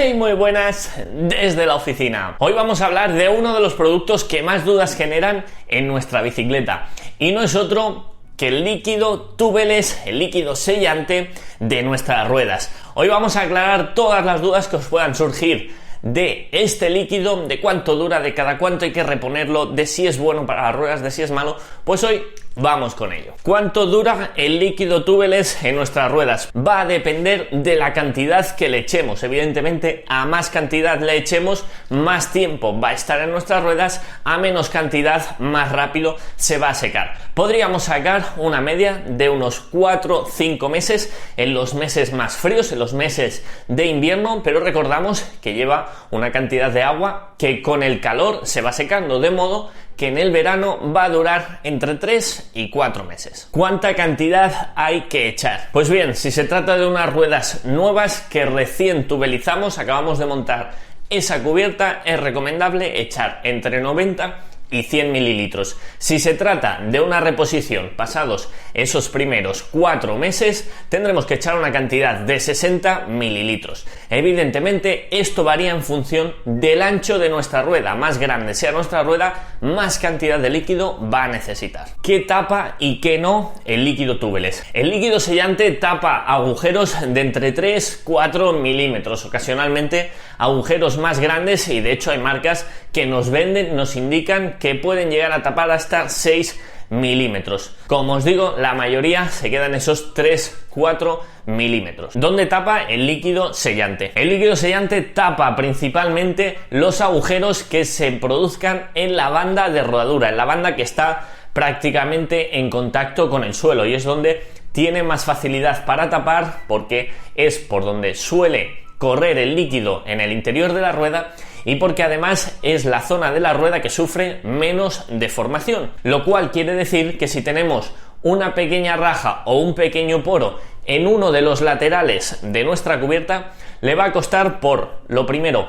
Hey, muy buenas desde la oficina. Hoy vamos a hablar de uno de los productos que más dudas generan en nuestra bicicleta y no es otro que el líquido tubeless, el líquido sellante de nuestras ruedas. Hoy vamos a aclarar todas las dudas que os puedan surgir de este líquido, de cuánto dura, de cada cuánto hay que reponerlo, de si es bueno para las ruedas, de si es malo. Pues hoy vamos con ello. ¿Cuánto dura el líquido tubeless en nuestras ruedas? Va a depender de la cantidad que le echemos. Evidentemente, a más cantidad le echemos, más tiempo va a estar en nuestras ruedas, a menos cantidad, más rápido se va a secar. Podríamos sacar una media de unos 4 o 5 meses en los meses más fríos, en los meses de invierno, pero recordamos que lleva una cantidad de agua que con el calor se va secando, de modo que en el verano va a durar entre 3 y 4 meses. ¿Cuánta cantidad hay que echar? Pues bien, si se trata de unas ruedas nuevas que recién tubelizamos, acabamos de montar esa cubierta, es recomendable echar entre 90 y 100 mililitros. Si se trata de una reposición pasados esos primeros 4 meses, tendremos que echar una cantidad de 60 mililitros. Evidentemente, esto varía en función del ancho de nuestra rueda. Más grande sea nuestra rueda, más cantidad de líquido va a necesitar. ¿Qué tapa y qué no el líquido tubeless? El líquido sellante tapa agujeros de entre 3-4 milímetros, ocasionalmente agujeros más grandes, y de hecho hay marcas que nos venden, nos indican que pueden llegar a tapar hasta 6 milímetros. Como os digo, la mayoría se quedan esos 3-4 milímetros. ¿Dónde tapa el líquido sellante? El líquido sellante tapa principalmente los agujeros que se produzcan en la banda de rodadura, en la banda que está prácticamente en contacto con el suelo, y es donde tiene más facilidad para tapar, porque es por donde suele correr el líquido en el interior de la rueda, y porque además es la zona de la rueda que sufre menos deformación, lo cual quiere decir que si tenemos una pequeña raja o un pequeño poro en uno de los laterales de nuestra cubierta, le va a costar, por lo primero,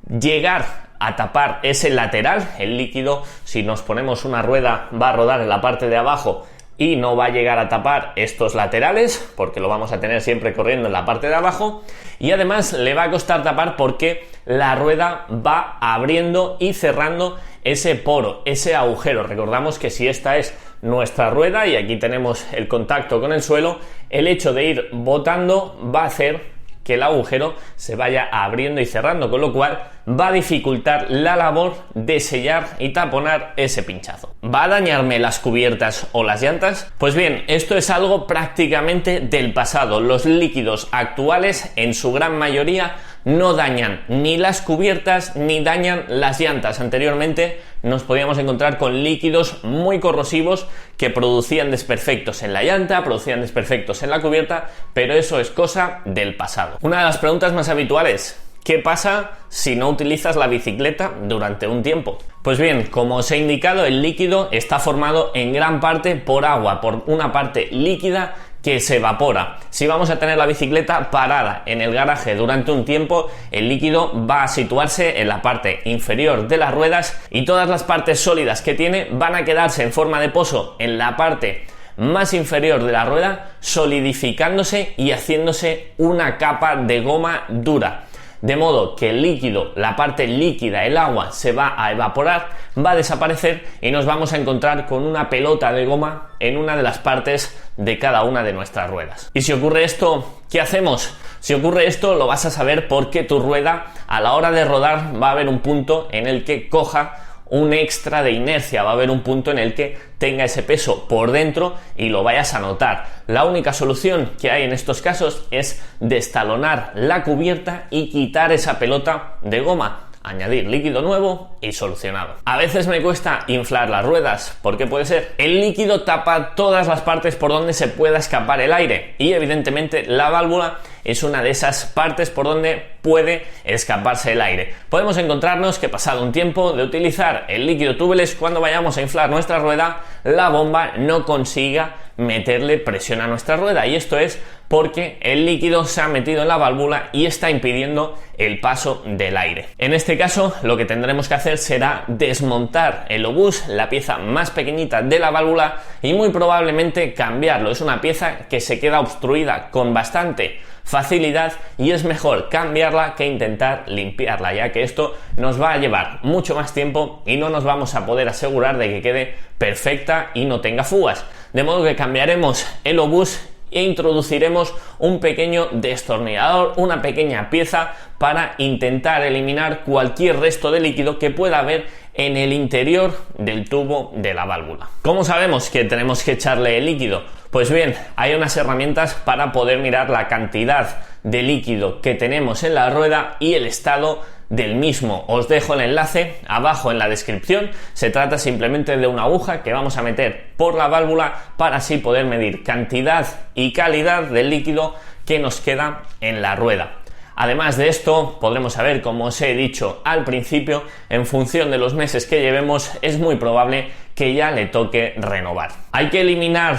llegar a tapar ese lateral. El líquido, si nos ponemos una rueda, va a rodar en la parte de abajo y no va a llegar a tapar estos laterales, porque lo vamos a tener siempre corriendo en la parte de abajo, y además le va a costar tapar porque la rueda va abriendo y cerrando ese poro, ese agujero. Recordamos que si esta es nuestra rueda y aquí tenemos el contacto con el suelo, el hecho de ir botando va a hacer que el agujero se vaya abriendo y cerrando, con lo cual va a dificultar la labor de sellar y taponar ese pinchazo. ¿Va a dañarme las cubiertas o las llantas? Pues bien, esto es algo prácticamente del pasado. Los líquidos actuales, en su gran mayoría, no dañan ni las cubiertas ni dañan las llantas. Anteriormente nos podíamos encontrar con líquidos muy corrosivos que producían desperfectos en la llanta, producían desperfectos en la cubierta, pero eso es cosa del pasado. Una de las preguntas más habituales: ¿qué pasa si no utilizas la bicicleta durante un tiempo? Pues bien, como os he indicado, el líquido está formado en gran parte por agua, por una parte líquida que se evapora. Si vamos a tener la bicicleta parada en el garaje durante un tiempo, el líquido va a situarse en la parte inferior de las ruedas y todas las partes sólidas que tiene van a quedarse en forma de pozo en la parte más inferior de la rueda, solidificándose y haciéndose una capa de goma dura. De modo que el líquido, la parte líquida, el agua, se va a evaporar, va a desaparecer y nos vamos a encontrar con una pelota de goma en una de las partes de cada una de nuestras ruedas. Y si ocurre esto, ¿qué hacemos? Si ocurre esto, lo vas a saber porque tu rueda, a la hora de rodar, va a haber un punto en el que coja un extra de inercia, va a haber un punto en el que tenga ese peso por dentro y lo vayas a notar. La única solución que hay en estos casos es destalonar la cubierta y quitar esa pelota de goma, añadir líquido nuevo y solucionado. A veces me cuesta inflar las ruedas. ¿Por qué puede ser? El líquido tapa todas las partes por donde se pueda escapar el aire y evidentemente la válvula es una de esas partes por donde puede escaparse el aire. Podemos encontrarnos que, pasado un tiempo de utilizar el líquido tubeless, cuando vayamos a inflar nuestra rueda, la bomba no consiga meterle presión a nuestra rueda, y esto es porque el líquido se ha metido en la válvula y está impidiendo el paso del aire. En este caso, lo que tendremos que hacer será desmontar el obús, la pieza más pequeñita de la válvula, y muy probablemente cambiarlo. Es una pieza que se queda obstruida con bastante facilidad y es mejor cambiarla que intentar limpiarla, ya que esto nos va a llevar mucho más tiempo y no nos vamos a poder asegurar de que quede perfecta y no tenga fugas. De modo que cambiaremos el obús e introduciremos un pequeño destornillador, una pequeña pieza, para intentar eliminar cualquier resto de líquido que pueda haber en el interior del tubo de la válvula. ¿Cómo sabemos que tenemos que echarle el líquido? Pues bien, hay unas herramientas para poder mirar la cantidad de líquido que tenemos en la rueda y el estado del mismo. Os dejo el enlace abajo en la descripción. Se trata simplemente de una aguja que vamos a meter por la válvula para así poder medir cantidad y calidad del líquido que nos queda en la rueda. Además de esto, podremos saber, como os he dicho al principio, en función de los meses que llevemos, es muy probable que ya le toque renovar. Hay que eliminar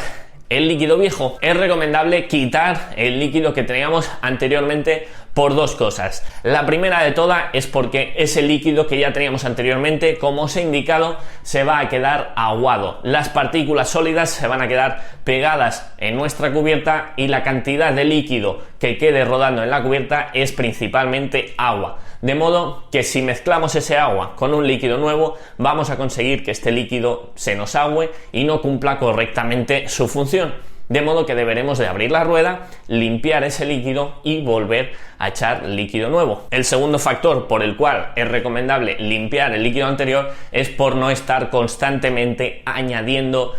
el líquido viejo. Es recomendable quitar el líquido que teníamos anteriormente por dos cosas. La primera de todas es porque ese líquido que ya teníamos anteriormente, como os he indicado, se va a quedar aguado. Las partículas sólidas se van a quedar pegadas en nuestra cubierta y la cantidad de líquido que quede rodando en la cubierta es principalmente agua. De modo que si mezclamos ese agua con un líquido nuevo, vamos a conseguir que este líquido se nos agüe y no cumpla correctamente su función. De modo que deberemos de abrir la rueda, limpiar ese líquido y volver a echar líquido nuevo. El segundo factor por el cual es recomendable limpiar el líquido anterior es por no estar constantemente añadiendo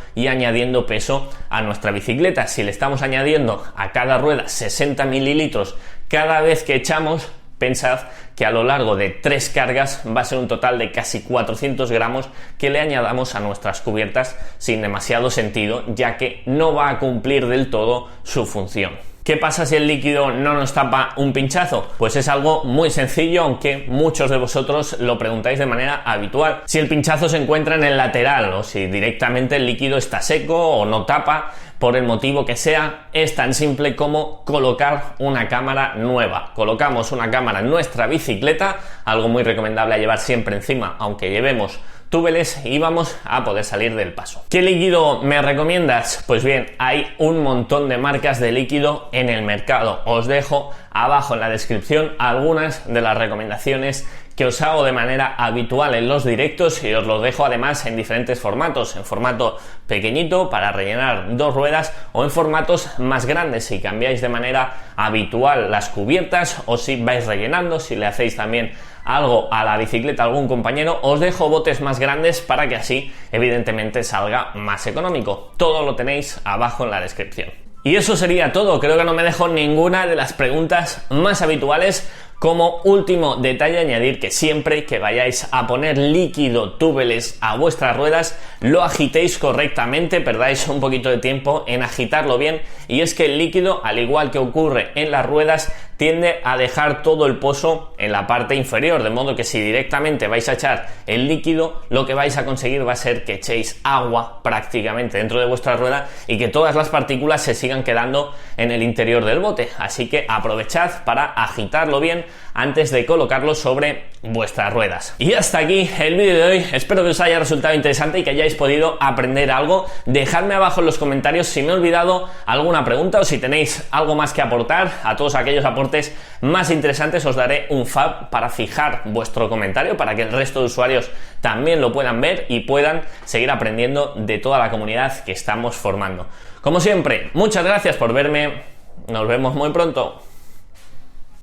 peso a nuestra bicicleta. Si le estamos añadiendo a cada rueda 60 mililitros cada vez que echamos, pensad que a lo largo de 3 cargas va a ser un total de casi 400 gramos que le añadamos a nuestras cubiertas sin demasiado sentido, ya que no va a cumplir del todo su función. ¿Qué pasa si el líquido no nos tapa un pinchazo? Pues es algo muy sencillo, aunque muchos de vosotros lo preguntáis de manera habitual. Si el pinchazo se encuentra en el lateral o si directamente el líquido está seco o no tapa, por el motivo que sea, es tan simple como colocar una cámara nueva. Colocamos una cámara en nuestra bicicleta, algo muy recomendable a llevar siempre encima, aunque llevemos túbeles, y vamos a poder salir del paso. ¿Qué líquido me recomiendas? Pues bien, hay un montón de marcas de líquido en el mercado. Os dejo abajo en la descripción algunas de las recomendaciones que os hago de manera habitual en los directos, y os los dejo además en diferentes formatos, en formato pequeñito para rellenar 2 ruedas o en formatos más grandes si cambiáis de manera habitual las cubiertas o si vais rellenando, si le hacéis también algo a la bicicleta a algún compañero. Os dejo botes más grandes para que así evidentemente salga más económico. Todo lo tenéis abajo en la descripción. Y eso sería todo. Creo que no me dejo ninguna de las preguntas más habituales. Como último detalle, añadir que siempre que vayáis a poner líquido tubeless a vuestras ruedas, lo agitéis correctamente, perdáis un poquito de tiempo en agitarlo bien, y es que el líquido, al igual que ocurre en las ruedas, tiende a dejar todo el pozo en la parte inferior, de modo que si directamente vais a echar el líquido, lo que vais a conseguir va a ser que echéis agua prácticamente dentro de vuestra rueda y que todas las partículas se sigan quedando en el interior del bote. Así que aprovechad para agitarlo bien antes de colocarlo sobre vuestras ruedas. Y hasta aquí el vídeo de hoy. Espero que os haya resultado interesante y que hayáis podido aprender algo. Dejadme abajo en los comentarios si me he olvidado alguna pregunta o si tenéis algo más que aportar. A todos aquellos aportes más interesantes os daré un fab para fijar vuestro comentario, para que el resto de usuarios también lo puedan ver y puedan seguir aprendiendo de toda la comunidad que estamos formando. Como siempre, muchas gracias por verme. Nos vemos muy pronto.